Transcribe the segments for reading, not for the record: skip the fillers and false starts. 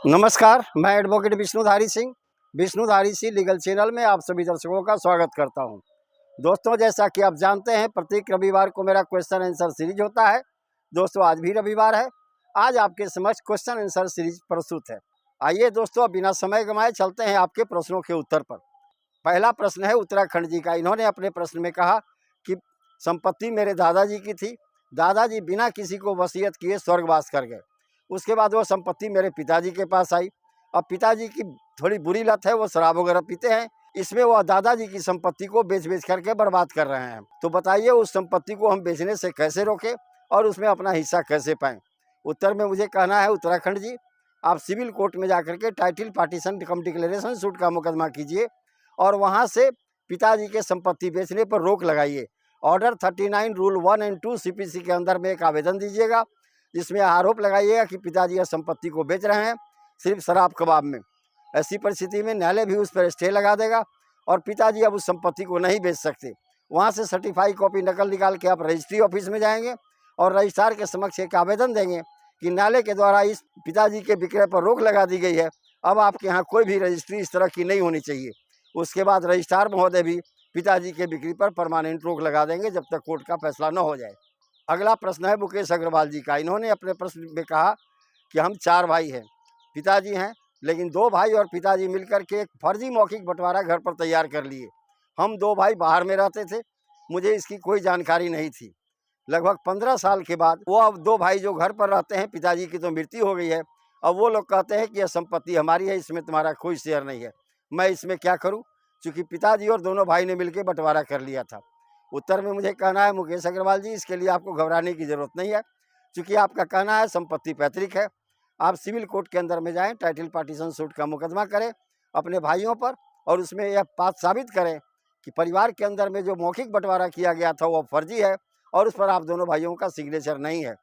नमस्कार, मैं advocate Vishnudhari Singh legal channel में आप सभी दर्शकों का स्वागत करता हूं। दोस्तों, जैसा कि आप जानते हैं, प्रत्येक रविवार को मेरा क्वेश्चन आंसर सीरीज होता है। दोस्तों, आज भी रविवार है। आज आपके समक्ष क्वेश्चन आंसर सीरीज प्रस्तुत है। आइए दोस्तों, अब बिना समय गंवाए चलते हैं आपके प्रश्नों के उत्तर पर। पहला प्रश्न है उत्तराखंड जी का। इन्होंने अपने प्रश्न में कहा कि संपत्ति मेरे दादाजी की थी, दादाजी बिना किसी को वसीयत किए स्वर्गवास कर गए। उसके बाद वो संपत्ति मेरे पिताजी के पास आई। अब पिताजी की थोड़ी बुरी लत है, वो शराब वगैरह पीते हैं। इसमें वो दादाजी की संपत्ति को बेच करके बर्बाद कर रहे हैं। तो बताइए, उस संपत्ति को हम बेचने से कैसे रोकें और उसमें अपना हिस्सा कैसे पाएं? उत्तर में मुझे कहना है, उत्तराखंड जी, आप सिविल कोर्ट में जाकर के टाइटल पार्टीशन कम डिक्लेरेशन सूट का मुकदमा कीजिए और वहाँ से पिताजी के संपत्ति बेचने पर रोक लगाइए। ऑर्डर 39 रूल 1 और 2 CPC के अंदर में एक आवेदन दीजिएगा, जिसमें आरोप लगाइएगा कि पिताजी इस संपत्ति को बेच रहे हैं सिर्फ शराब कबाब में। ऐसी परिस्थिति में न्यायालय भी उस पर स्टे लगा देगा और पिताजी अब उस संपत्ति को नहीं बेच सकते। वहाँ से सर्टिफाई कॉपी नकल निकाल के आप रजिस्ट्री ऑफिस में जाएंगे और रजिस्ट्रार के समक्ष एक आवेदन देंगे कि न्यायालय के द्वारा इस पिताजी के विक्रय पर रोक लगा दी गई है, अब आपके यहाँ कोई भी रजिस्ट्री इस तरह की नहीं होनी चाहिए। उसके बाद रजिस्ट्रार महोदय भी पिताजी के बिक्री पर परमानेंट रोक लगा देंगे जब तक कोर्ट का फैसला न हो जाए। अगला प्रश्न है मुकेश अग्रवाल जी का। इन्होंने अपने प्रश्न में कहा कि हम 4 भाई हैं, पिताजी हैं, लेकिन 2 भाई और पिताजी मिलकर के एक फर्जी मौखिक बंटवारा घर पर तैयार कर लिए। हम 2 भाई बाहर में रहते थे, मुझे इसकी कोई जानकारी नहीं थी। लगभग 15 साल के बाद वो अब 2 भाई जो घर पर रहते हैं, पिताजी की तो मृत्यु हो गई है, अब वो लोग कहते हैं कि यह संपत्ति हमारी है, इसमें तुम्हारा कोई शेयर नहीं है। मैं इसमें क्या करूँ, चूँकि पिताजी और दोनों भाई ने मिलकर बंटवारा कर लिया था। उत्तर में मुझे कहना है, मुकेश अग्रवाल जी, इसके लिए आपको घबराने की ज़रूरत नहीं है, क्योंकि आपका कहना है संपत्ति पैतृक है। आप सिविल कोर्ट के अंदर में जाएं, टाइटल पार्टीशन सूट का मुकदमा करें अपने भाइयों पर और उसमें यह बात साबित करें कि परिवार के अंदर में जो मौखिक बंटवारा किया गया था वो फर्जी है और उस पर आप दोनों भाइयों का सिग्नेचर नहीं है।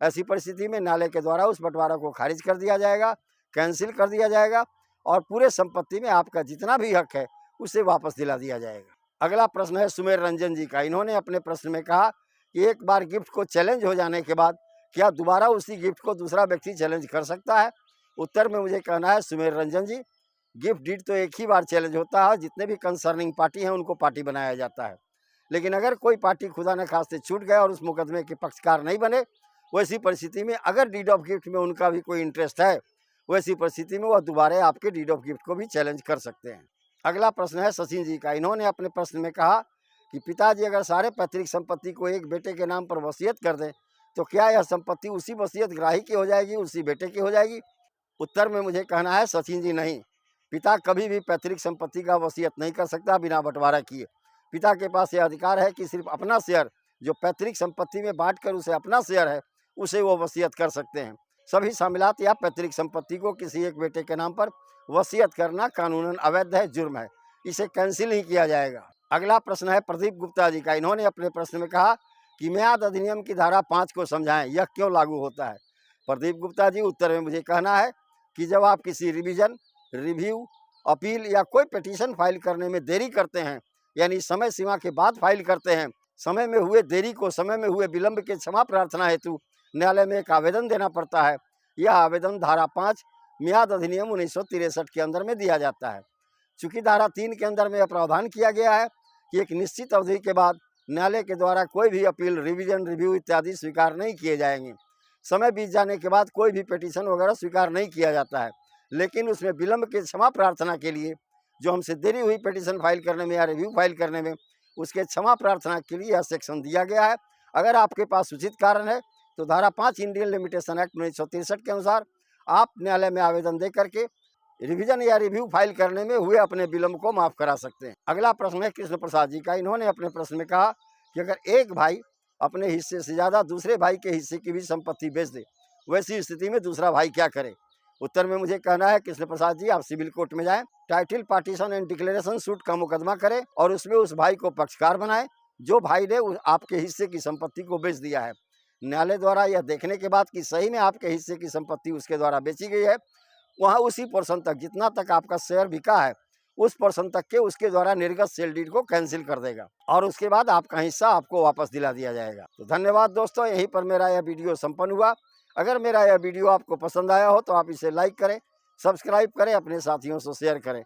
ऐसी परिस्थिति में न्यायालय के द्वारा उस बंटवारा को खारिज कर दिया जाएगा, कैंसिल कर दिया जाएगा और पूरे संपत्ति में आपका जितना भी हक है उसे वापस दिला दिया जाएगा। अगला प्रश्न है सुमेर रंजन जी का। इन्होंने अपने प्रश्न में कहा कि एक बार गिफ्ट को चैलेंज हो जाने के बाद क्या दोबारा उसी गिफ्ट को दूसरा व्यक्ति चैलेंज कर सकता है? उत्तर में मुझे कहना है, सुमेर रंजन जी, गिफ्ट डीड तो एक ही बार चैलेंज होता है। जितने भी कंसर्निंग पार्टी हैं उनको पार्टी बनाया जाता है, लेकिन अगर कोई पार्टी खुदा न खास्ते छूट गए और उस मुकदमे के पक्षकार नहीं बने, वैसी परिस्थिति में अगर डीड ऑफ गिफ्ट में उनका भी कोई इंटरेस्ट है, वैसी परिस्थिति में वह दोबारा आपके डीड ऑफ गिफ्ट को भी चैलेंज कर सकते हैं। अगला प्रश्न है सचिन जी का। इन्होंने अपने प्रश्न में कहा कि पिताजी अगर सारे पैतृक संपत्ति को एक बेटे के नाम पर वसीयत कर दें तो क्या यह संपत्ति उसी वसीयत ग्राही की हो जाएगी, उसी बेटे की हो जाएगी? उत्तर में मुझे कहना है, सचिन जी, नहीं। पिता कभी भी पैतृक संपत्ति का वसीयत नहीं कर सकता बिना बंटवारा किए। पिता के पास यह अधिकार है कि सिर्फ अपना शेयर जो पैतृक संपत्ति में बांट कर उसे अपना शेयर है उसे वो वसीयत कर सकते हैं। सभी शामिलात या पैतृक संपत्ति को किसी एक बेटे के नाम पर वसीयत करना कानूनन अवैध है, जुर्म है, इसे कैंसिल ही किया जाएगा। अगला प्रश्न है प्रदीप गुप्ता जी का। इन्होंने अपने प्रश्न में कहा कि म्याद अधिनियम की धारा 5 को समझाएं, यह क्यों लागू होता है? प्रदीप गुप्ता जी, उत्तर में मुझे कहना है कि जब आप किसी रिवीजन, रिव्यू, अपील या कोई पिटीशन फाइल करने में देरी करते हैं, यानी समय सीमा के बाद फाइल करते हैं, समय में हुए देरी को, समय में हुए विलंब के क्षमा प्रार्थना हेतु न्यायालय में एक आवेदन देना पड़ता है। यह आवेदन धारा 5 म्याद अधिनियम 1963 के अंदर में दिया जाता है। चूँकि धारा 3 के अंदर में यह प्रावधान किया गया है कि एक निश्चित अवधि के बाद न्यायालय के द्वारा कोई भी अपील, रिवीजन, रिव्यू इत्यादि स्वीकार नहीं किए जाएंगे। समय बीत जाने के बाद कोई भी पिटीशन वगैरह स्वीकार नहीं किया जाता है, लेकिन उसमें विलंब के क्षमा प्रार्थना के लिए जो हमसे देरी हुई पिटीशन फाइल करने में या रिव्यू फाइल करने में, उसके क्षमा प्रार्थना के लिए यह सेक्शन दिया गया है। अगर आपके पास उचित कारण है तो धारा 5 इंडियन लिमिटेशन एक्ट 1963 के अनुसार आप न्यायालय में आवेदन दे करके रिवीजन या रिव्यू फाइल करने में हुए अपने विलंब को माफ करा सकते हैं। अगला प्रश्न है कृष्ण प्रसाद जी का। इन्होंने अपने प्रश्न में कहा कि अगर एक भाई अपने हिस्से से ज़्यादा दूसरे भाई के हिस्से की भी संपत्ति बेच दे, वैसी स्थिति में दूसरा भाई क्या करे? उत्तर में मुझे कहना है, कृष्ण प्रसाद जी, आप सिविल कोर्ट में जाएं, title partition and declaration suit का मुकदमा करें और उसमें उस भाई को पक्षकार बनाएं जो भाई ने आपके हिस्से की संपत्ति को बेच दिया है। न्यायालय द्वारा यह देखने के बाद कि सही में आपके हिस्से की संपत्ति उसके द्वारा बेची गई है, वहाँ उसी पोर्शन तक, जितना तक आपका शेयर बिका है, उस पोर्शन तक के उसके द्वारा निर्गत सेल डीड को कैंसिल कर देगा और उसके बाद आपका हिस्सा आपको वापस दिला दिया जाएगा। तो धन्यवाद दोस्तों, यहीं पर मेरा यह वीडियो संपन्न हुआ। अगर मेरा यह वीडियो आपको पसंद आया हो तो आप इसे लाइक करें, सब्सक्राइब करें, अपने साथियों से शेयर करें।